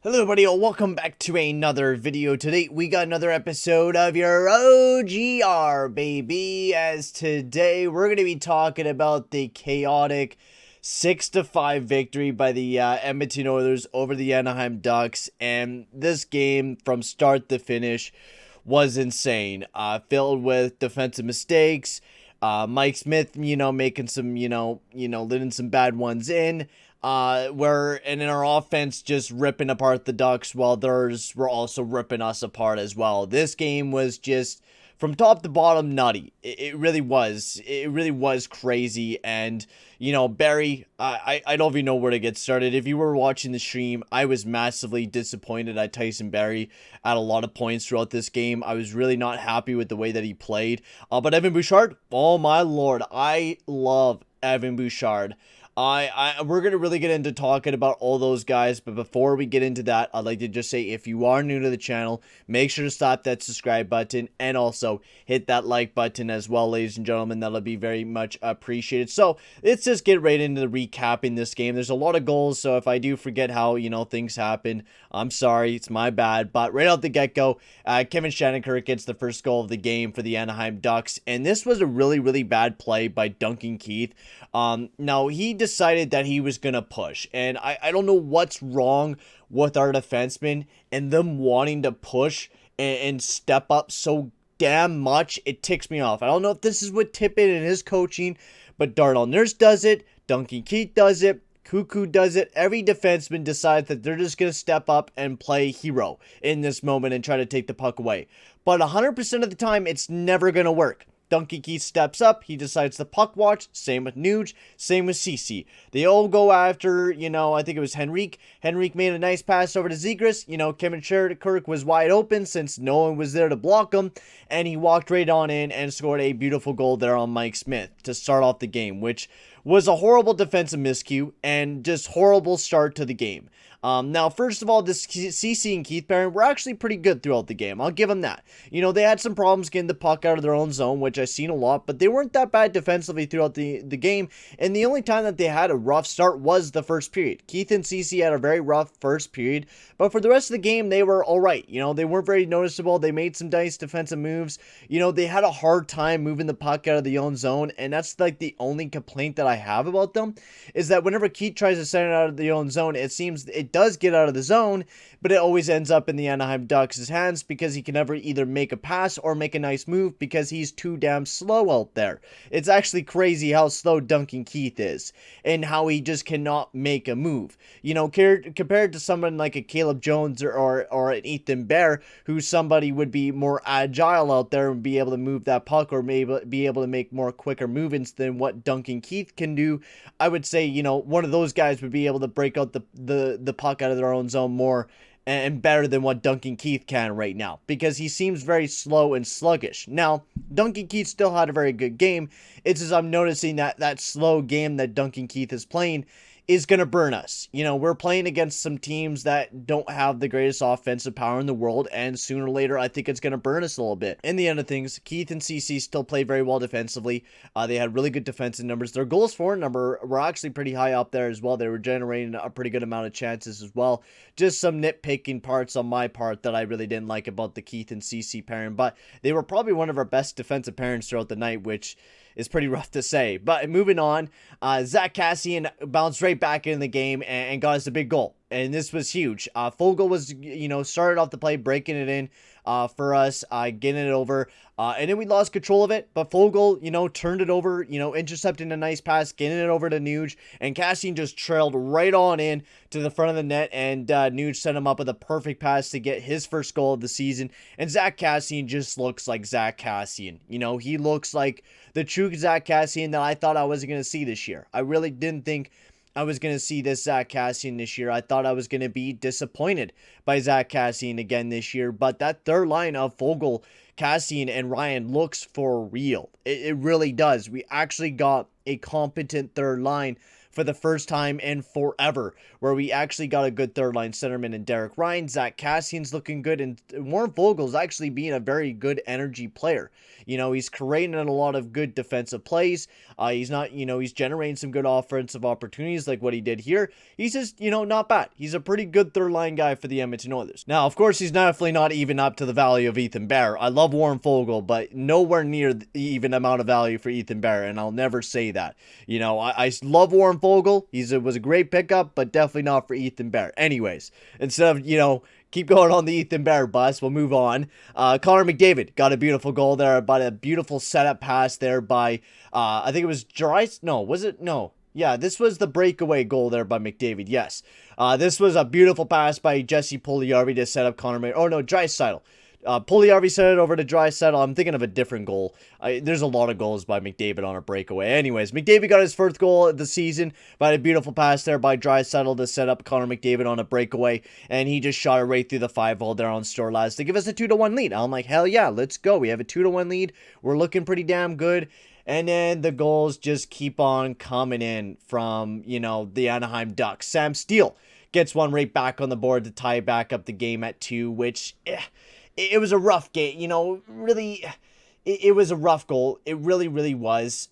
Hello everybody, welcome back to another video. Today we got another episode of your OGR, baby, as today we're going to be talking about the chaotic 6-5 victory by the Edmonton Oilers over the Anaheim Ducks. And this game from start to finish was insane, filled with defensive mistakes, Mike Smith, making some, letting some bad ones in. And in our offense just ripping apart the Ducks while theirs were also ripping us apart as well. This game was just from top to bottom nutty. It really was. It really was crazy. And, Barry, I don't even know where to get started. If you were watching the stream, I was massively disappointed at Tyson Barrie at a lot of points throughout this game. I was really not happy with the way that he played. But Evan Bouchard, oh my lord, I love Evan Bouchard. We're going to really get into talking about all those guys, but before we get into that, I'd like to just say, if you are new to the channel, make sure to slap that subscribe button and also hit that like button as well, ladies and gentlemen. That'll be very much appreciated. So let's just get right into the recapping this game. There's a lot of goals, so if I do forget how, things happen, I'm sorry, it's my bad. But right out the get-go, Kevin Shattenkirk gets the first goal of the game for the Anaheim Ducks, and this was a really, really bad play by Duncan Keith. Now, he decided that he was going to push, and I don't know what's wrong with our defensemen and them wanting to push and step up so damn much. It ticks me off. I don't know if this is what Tippett and his coaching, but Darnell Nurse does it, Duncan Keith does it, Cuckoo does it. Every defenseman decides that they're just going to step up and play hero in this moment and try to take the puck away. But 100% of the time, it's never going to work. Duncan Keith steps up. He decides to puck watch. Same with Nuge. Same with CC. They all go after, I think it was Henrique. Henrique made a nice pass over to Zegras. Kevin Shattenkirk was wide open since no one was there to block him. And he walked right on in and scored a beautiful goal there on Mike Smith to start off the game, which was a horrible defensive miscue and just horrible start to the game. Now, first of all, this CC and Keith pairing were actually pretty good throughout the game. I'll give them that. They had some problems getting the puck out of their own zone, which I've seen a lot, but they weren't that bad defensively throughout the game. And the only time that they had a rough start was the first period. Keith and CC had a very rough first period, but for the rest of the game, they were all right. They weren't very noticeable. They made some nice defensive moves. They had a hard time moving the puck out of the own zone, and that's like the only complaint that I have about them, is that whenever Keith tries to send it out of the own zone, it seems it does get out of the zone, but it always ends up in the Anaheim Ducks' hands because he can never either make a pass or make a nice move because he's too damn slow out there. It's actually crazy how slow Duncan Keith is and how he just cannot make a move. Compared to someone like a Caleb Jones or an Ethan Bear, who somebody would be more agile out there and be able to move that puck or maybe be able to make more quicker movements than what Duncan Keith can do. I would say, one of those guys would be able to break out the puck out of their own zone more and better than what Duncan Keith can right now, because he seems very slow and sluggish. Now, Duncan Keith still had a very good game. It's as I'm noticing that slow game that Duncan Keith is playing is going to burn us. We're playing against some teams that don't have the greatest offensive power in the world, and sooner or later, I think it's going to burn us a little bit. In the end of things, Keith and CC still play very well defensively. They had really good defensive numbers. Their goals for number were actually pretty high up there as well. They were generating a pretty good amount of chances as well. Just some nitpicking parts on my part that I really didn't like about the Keith and CC pairing, but they were probably one of our best defensive pairings throughout the night, which is pretty rough to say. But moving on, Zach Kassian bounced right back in the game and got us a big goal. And this was huge. Fogle was, started off the play, breaking it in for us, getting it over. And then we lost control of it. But Fogle, turned it over, intercepting a nice pass, getting it over to Nuge. And Kassian just trailed right on in to the front of the net. And Nuge set him up with a perfect pass to get his first goal of the season. And Zach Kassian just looks like Zach Kassian. He looks like the true Zach Kassian that I thought I wasn't going to see this year. I really didn't think I was going to see this Zach Kassian this year. I thought I was going to be disappointed by Zach Kassian again this year. But that third line of Fogle, Kassian, and Ryan looks for real. It really does. We actually got a competent third line for the first time in forever, where we actually got a good third line centerman in Derek Ryan. Zach Cassian's looking good, and Warren Vogel's actually being a very good energy player. He's creating a lot of good defensive plays. He's not, he's generating some good offensive opportunities like what he did here. He's just, not bad. He's a pretty good third line guy for the Edmonton Oilers. Now, of course, he's definitely not even up to the value of Ethan Bear. I love Warren Vogel, but nowhere near the even amount of value for Ethan Bear, and I'll never say that. I love Warren Vogel. It was a great pickup, but definitely not for Ethan Bear. Anyways, instead of, keep going on the Ethan Bear bus, we'll move on. Connor McDavid got a beautiful goal there, by a beautiful setup pass there by, I think it was No, was it? No. Yeah, this was the breakaway goal there by McDavid, yes. This was a beautiful pass by Jesse Puljujarvi to set up Draisaitl. Puljujarvi sent it over to Draisaitl. I'm thinking of a different goal. There's a lot of goals by McDavid on a breakaway. Anyways, McDavid got his first goal of the season by a beautiful pass there by Draisaitl to set up Connor McDavid on a breakaway, and he just shot it right through the 5-hole there on Storlads to give us a 2-1 lead. I'm like, hell yeah, let's go. We have a 2-1 lead. We're looking pretty damn good. And then the goals just keep on coming in from, the Anaheim Ducks. Sam Steele gets one right back on the board to tie back up the game at 2, which, it was a rough game, really, it was a rough goal. It really, really was.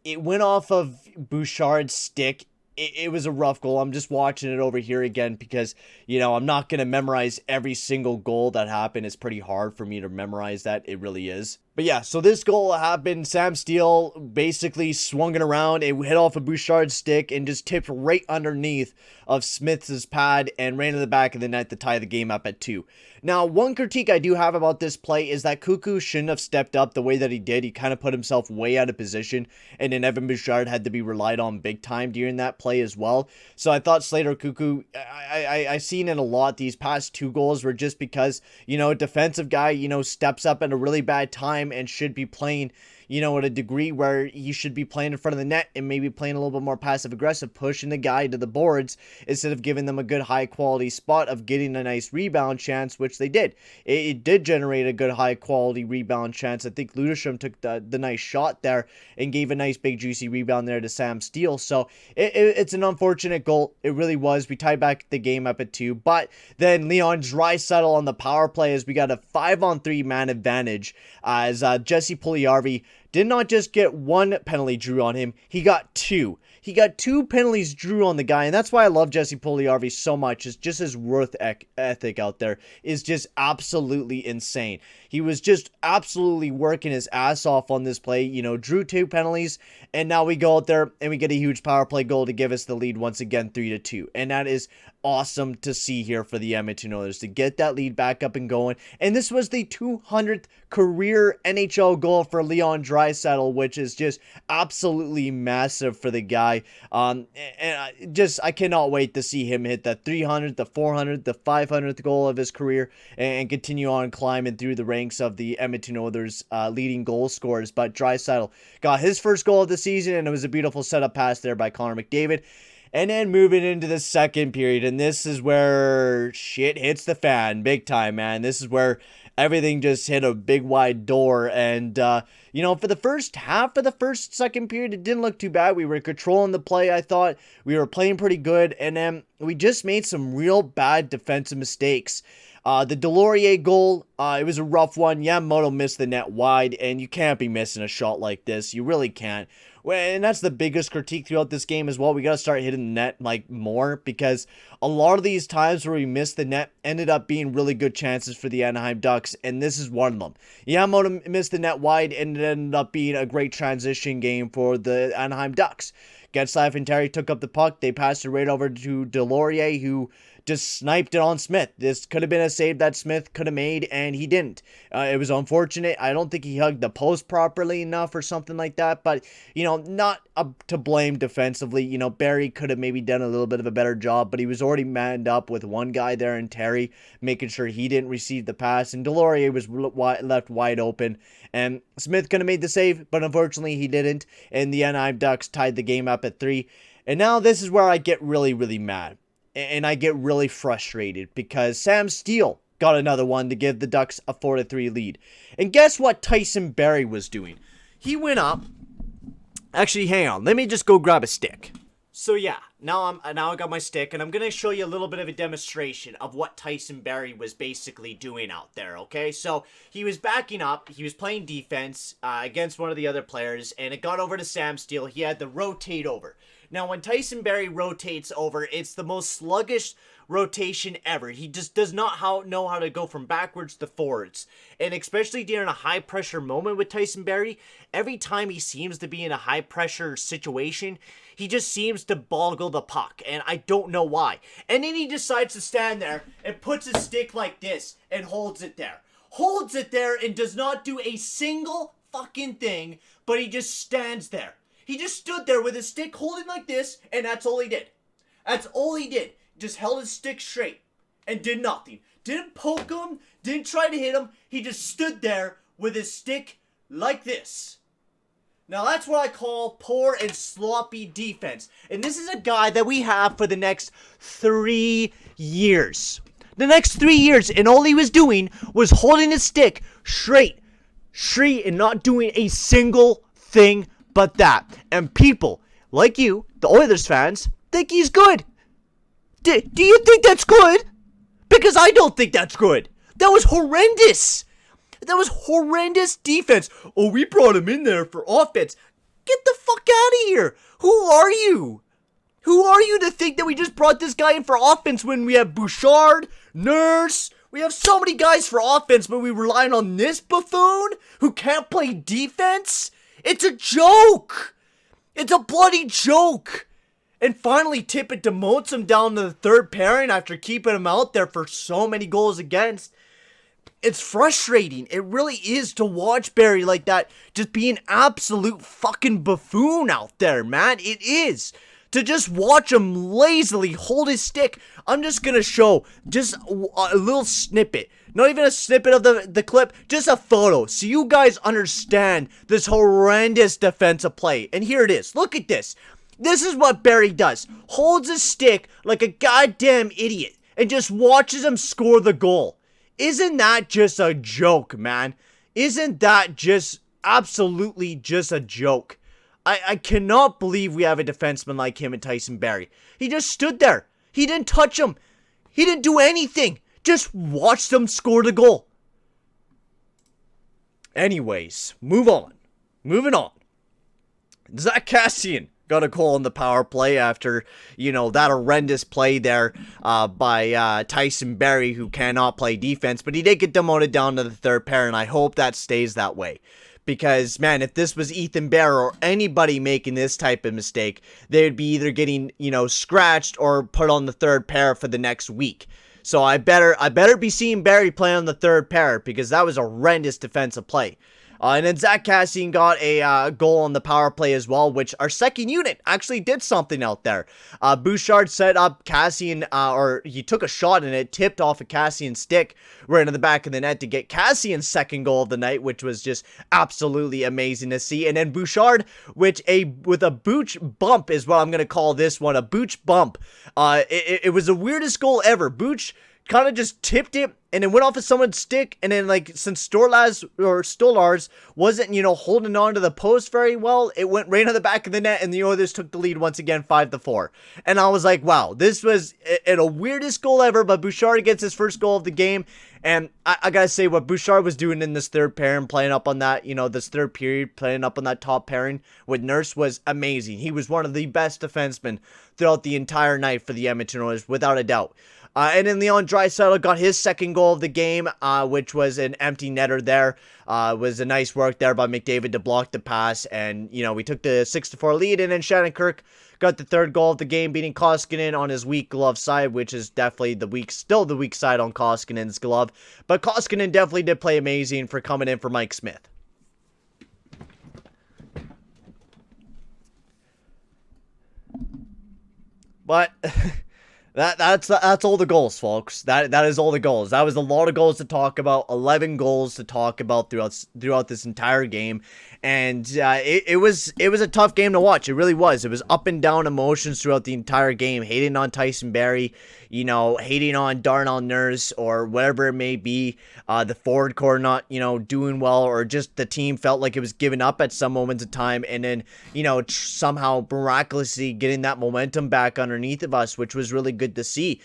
It went off of Bouchard's stick. It was a rough goal. I'm just watching it over here again because, I'm not going to memorize every single goal that happened. It's pretty hard for me to memorize that. It really is. But yeah, so this goal happened. Sam Steele basically swung it around. It hit off of Bouchard's stick and just tipped right underneath of Smith's pad and ran to the back of the net to tie the game up at 2. Now, one critique I do have about this play is that Cuckoo shouldn't have stepped up the way that he did. He kind of put himself way out of position, and then Evan Bouchard had to be relied on big time during that play as well. So I thought Slater Cuckoo, I seen it a lot. These past 2 goals were just because, a defensive guy, steps up at a really bad time and should be playing, at a degree where he should be playing in front of the net and maybe playing a little bit more passive aggressive, pushing the guy to the boards instead of giving them a good high quality spot of getting a nice rebound chance, which they did. It did generate a good high quality rebound chance. I think Ludestrom took the nice shot there and gave a nice big juicy rebound there to Sam Steele. So it's an unfortunate goal. It really was. We tied back the game up at 2, but then Leon Draisaitl on the power play as we got a 5-on-3 man advantage as Jesse Puljujarvi did not just get 1 penalty drew on him, he got 2. He got 2 penalties drew on the guy, and that's why I love Jesse Puljujarvi so much. Is just his worth ethic out there is just absolutely insane. He was just absolutely working his ass off on this play, drew 2 penalties, and now we go out there and we get a huge power play goal to give us the lead once again 3-2. And that is awesome to see here for the Edmonton Oilers to get that lead back up and going. And this was the 200th career NHL goal for Leon Draisaitl, which is just absolutely massive for the guy. And I cannot wait to see him hit the 300th, the 400th, the 500th goal of his career and continue on climbing through the ranks of the Edmonton Oilers leading goal scorers. But Draisaitl got his first goal of the season, and it was a beautiful setup pass there by Connor McDavid. And then moving into the second period, and this is where shit hits the fan big time, man. This is where everything just hit a big wide door. And, for the first half of the second period, it didn't look too bad. We were controlling the play, I thought. We were playing pretty good. And then we just made some real bad defensive mistakes. The Delorier goal, it was a rough one. Yamamoto missed the net wide, and you can't be missing a shot like this. You really can't. And that's the biggest critique throughout this game as well. We got to start hitting the net more because a lot of these times where we missed the net ended up being really good chances for the Anaheim Ducks, and this is one of them. Yamamoto missed the net wide, and it ended up being a great transition game for the Anaheim Ducks. Getzlaf and Terry took up the puck. They passed it right over to Delorier, who just sniped it on Smith. This could have been a save that Smith could have made, and he didn't. It was unfortunate. I don't think he hugged the post properly enough or something like that, but, not up to blame defensively. Barry could have maybe done a little bit of a better job, but he was already manned up with one guy there in Terry, making sure he didn't receive the pass, and Delorier was left wide open, and Smith could have made the save, but unfortunately he didn't, and the Anaheim Ducks tied the game up at 3. And now this is where I get really, really mad. And I get really frustrated because Sam Steele got another one to give the Ducks a 4-3 lead. And guess what Tyson Barrie was doing? He went up. Actually, hang on. Let me just go grab a stick. So yeah, now I got my stick, and I'm gonna show you a little bit of a demonstration of what Tyson Berry was basically doing out there. Okay, so he was backing up, he was playing defense against one of the other players, and it got over to Sam Steele. He had to rotate over. Now, when Tyson Berry rotates over, it's the most sluggish rotation ever. He just does not know how to go from backwards to forwards. And especially during a high pressure moment with Tyson Berry, every time he seems to be in a high pressure situation, he just seems to boggle the puck. And I don't know why. And then he decides to stand there and puts his stick like this and holds it there. Holds it there and does not do a single fucking thing, but he just stands there. He just stood there with his stick holding like this, and that's all he did. That's all he did. Just held his stick straight and did nothing. Didn't poke him, didn't try to hit him. He just stood there with his stick like this. Now that's what I call poor and sloppy defense. And this is a guy that we have for the next 3 years. The next 3 years, and all he was doing was holding his stick straight, and not doing a single thing but that. And people like you, the Oilers fans, think he's good. Do you think that's good? Because I don't think that's good. That was horrendous. That was horrendous defense. Oh, we brought him in there for offense. Get the fuck out of here. Who are you? Who are you to think that we just brought this guy in for offense when we have Bouchard, Nurse? We have so many guys for offense, but we're relying on this buffoon who can't play defense? It's a joke. It's a bloody joke. And finally, Tippett demotes him down to the third pairing after keeping him out there for so many goals against. It's frustrating. It really is to watch Barry like that. Just be an absolute fucking buffoon out there, man. It is. To just watch him lazily hold his stick. I'm just going to show just a little snippet. Not even a snippet of the clip. Just a photo. So you guys understand this horrendous defensive play. And here it is. Look at this. This is what Barry does. Holds his stick like a goddamn idiot and just watches him score the goal. Isn't that just a joke, man? Isn't that just absolutely just a joke? I cannot believe we have a defenseman like him in Tyson Barry. He just stood there. He didn't touch him. He didn't do anything. Just watched him score the goal. Anyways, moving on. Zach Kassian got a goal in the power play after, that horrendous play there by Tyson Berry, who cannot play defense. But he did get demoted down to the third pair, and I hope that stays that way. Because, man, if this was Ethan Bear or anybody making this type of mistake, they would be either getting, scratched or put on the third pair for the next week. So I better be seeing Barry play on the third pair, because that was a horrendous defensive play. And then Zach Kassian got a goal on the power play as well, which our second unit actually did something out there. Bouchard set up Kassian, or he took a shot and it tipped off of Kassian's stick right in the back of the net to get Kassian's second goal of the night, which was just absolutely amazing to see. And then Bouchard, with a Booch bump is what I'm going to call this one, a Booch bump. It was the weirdest goal ever. Booch kind of just tipped it and it went off of someone's stick, and then since Stolars wasn't holding on to the post very well, it went right on the back of the net, and the Oilers took the lead once again 5-4. And I was like, wow, this was the weirdest goal ever. But Bouchard gets his first goal of the game, and I gotta say, what Bouchard was doing in this third pairing, playing up on that this third period, playing up on that top pairing with Nurse was amazing. He was one of the best defensemen throughout the entire night for the Edmonton Oilers, without a doubt. And then Leon Draisaitl got his second goal of the game, which was an empty netter there. Was a nice work there by McDavid to block the pass, and we took the 6-4 lead. And then Shannon Kirk got the third goal of the game, beating Koskinen on his weak glove side, which is definitely still the weak side on Koskinen's glove. But Koskinen definitely did play amazing for coming in for Mike Smith. But That's all the goals, folks. That is all the goals. That was a lot of goals to talk about. 11 goals to talk about throughout this entire game, and it was a tough game to watch. It really was. It was up and down emotions throughout the entire game. Hating on Tyson Barrie, hating on Darnell Nurse or whatever it may be. The forward core not doing well, or just the team felt like it was giving up at some moments of time, and then somehow miraculously getting that momentum back underneath of us, which was really good to see.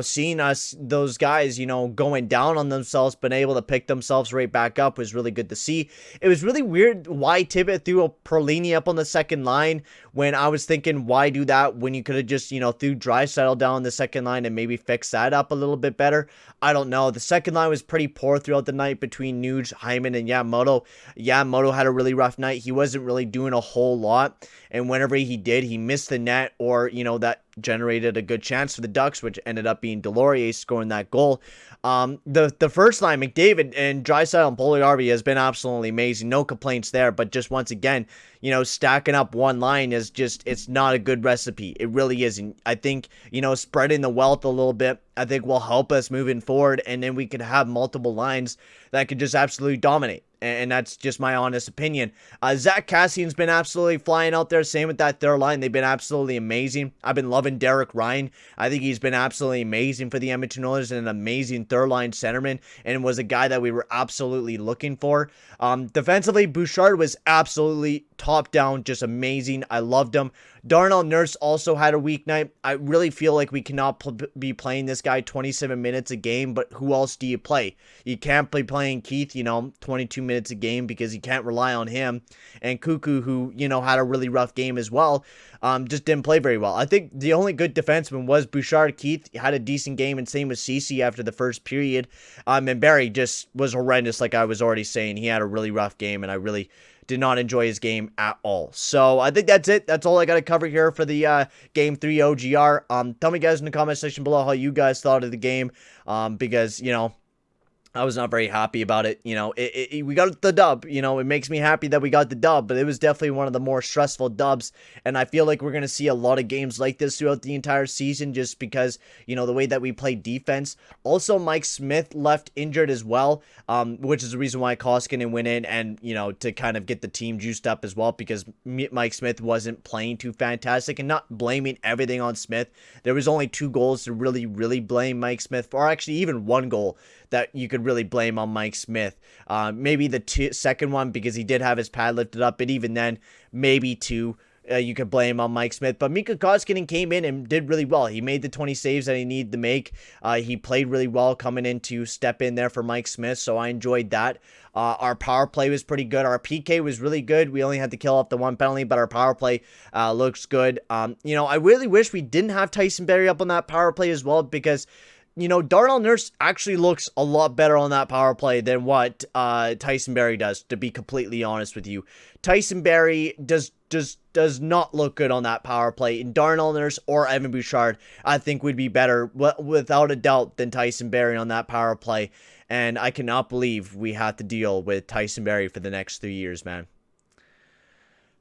Seeing those guys, going down on themselves, but able to pick themselves right back up was really good to see. It was really weird why Tippett threw a Perlini up on the second line, when I was thinking, why do that when you could have just, threw Draisaitl down the second line and maybe fix that up a little bit better. I don't know. The second line was pretty poor throughout the night between Nuge, Hyman, and Yamamoto. Yamamoto had a really rough night. He wasn't really doing a whole lot, and whenever he did, he missed the net, or, that generated a good chance for the Ducks, which ended up being Delorier scoring that goal. The first line, McDavid and Draisaitl and Puljujärvi has been absolutely amazing. No complaints there, but just once again, stacking up one line is just, it's not a good recipe. It really isn't. I think, spreading the wealth a little bit, I think will help us moving forward, and then we could have multiple lines that could just absolutely dominate. And that's just my honest opinion. Zach Kassian's been absolutely flying out there. Same with that third line. They've been absolutely amazing. I've been loving Derek Ryan. I think he's been absolutely amazing for the Edmonton Oilers, and an amazing third line centerman, and was a guy that we were absolutely looking for. Defensively, Bouchard was absolutely top down, just amazing. I loved him. Darnell Nurse also had a weak night. I really feel like we cannot be playing this guy 27 minutes a game, but who else do you play? You can't be playing Keith, 22 minutes a game, because you can't rely on him. And Cuckoo, who, had a really rough game as well, just didn't play very well. I think the only good defenseman was Bouchard. Keith had a decent game, and same with Ceci after the first period. And Barrie just was horrendous, like I was already saying. He had a really rough game, and I really did not enjoy his game at all. So I think that's it. That's all I got to cover here for the Game 3 OGR. Tell me, guys, in the comment section below how you guys thought of the game, because, I was not very happy about it. We got the dub. It makes me happy that we got the dub, but it was definitely one of the more stressful dubs. And I feel like we're going to see a lot of games like this throughout the entire season, just because, the way that we play defense. Also, Mike Smith left injured as well, which is the reason why Koskinen went in, and, to kind of get the team juiced up as well, because Mike Smith wasn't playing too fantastic. And not blaming everything on Smith. There was only 2 goals to really, really blame Mike Smith for, or actually even 1 goal that you could really blame on Mike Smith. Maybe the second one, because he did have his pad lifted up, but even then, maybe 2. You could blame on Mike Smith, but Mika Koskinen came in and did really well. He made the 20 saves that he needed to make. He played really well coming in to step in there for Mike Smith, so I enjoyed that. Our power play was pretty good. Our PK was really good. We only had to kill off the 1 penalty, but our power play looks good. I really wish we didn't have Tyson Barrie up on that power play as well, because Darnell Nurse actually looks a lot better on that power play than what Tyson Barrie does, to be completely honest with you. Tyson Barrie does not look good on that power play, and Darnell Nurse or Evan Bouchard, I think, would be better, without a doubt, than Tyson Barrie on that power play. And I cannot believe we have to deal with Tyson Barrie for the next 3 years, man.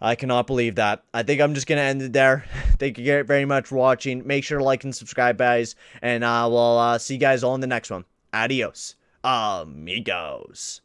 I cannot believe that. I think I'm just going to end it there. Thank you very much for watching. Make sure to like and subscribe, guys. And we'll see you guys all in the next one. Adios, amigos.